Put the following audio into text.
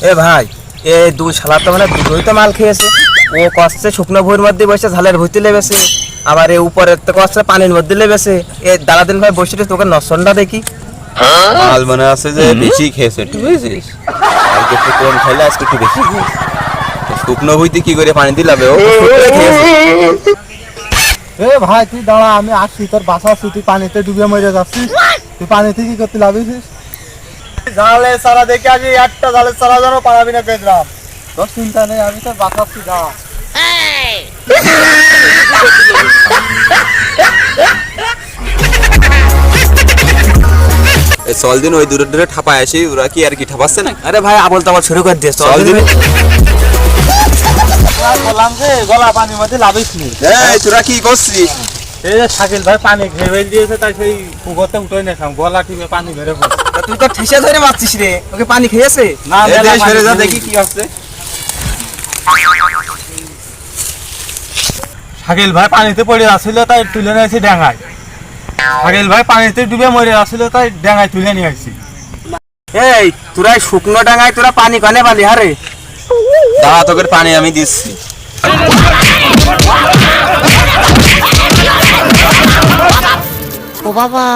এ ভাই, এ দুই শালা তো মানে দুটোই তো মাল খেয়েছে। ও কষ্টে শুকনো ভুঁইয়ের মধ্যে বসে ঝালের ভুঁইতে লেবেছে, আবার এ উপরের তো কষ্টে পানির মধ্যে লেবেছে। এ দাঁড়াদিন ভাই বসে তোকে নসনটা দেখি। মাল মনে আছে যে বেশি খেয়েছে একটু, বুঝেছিস? কালকে একটু কম খাইলে আজকে একটু বেশি খেয়েছে। শুকনো বইতে কি করে পানি দিলাবে, ও তো শুকনো খেয়েছে। এ ভাই তুই দাঁড়া, আমি আসছি, তোর বাসা আসছি, তুই পানিতে ডুবে মরে যাচ্ছিস। তুই পানিতে কি করতে লাভিস? জালে সারা দেখে আজ একটা জালের সারা যেন পারাবি না পেদ্রাম। তোর চিন্তা নেই, আমি তোর বাঁচাচ্ছি, যা। চল দিন ওই দূরে দূরে ঠাপায় আসি, ওরা কি আর কি ঠাপাচ্ছে না? আরে ভাই আবল তাবল শুরু করে দিয়েছ। চল দিন। বললাম যে গলা পানির মধ্যে লাভিস নি। এই তোরা কি করছিস? এই যে শাকিল ভাই পানি ঘেবে দিয়েছে, তাই সেই পুকুরতে উঠে নিয়েছিলাম, গলা টিপে পানি বেড়ে পড়ে। তুই তো ঠেসে ধরে মারছিস রে, ওকে পানি খেয়েছে। না এ মেলা দে, পানি সরে যা খেয়ে দেখি কি হচ্ছে। শাকিল ভাই পানিতে পড়ে আসছিল, তাই তুলে নিয়েছি ডেঙ্গায়। শাকিল ভাই পানিতে ডুবে মরে আসছিল, তাই ডেঙ্গায় তুলে নিয়ে আসছি। এই তোরা এই শুকনো ডাঙায় তোরা পানি কানে পালি হারে। দাঁড়া, তোকে পানি আমি দিচ্ছি। ও বাবা।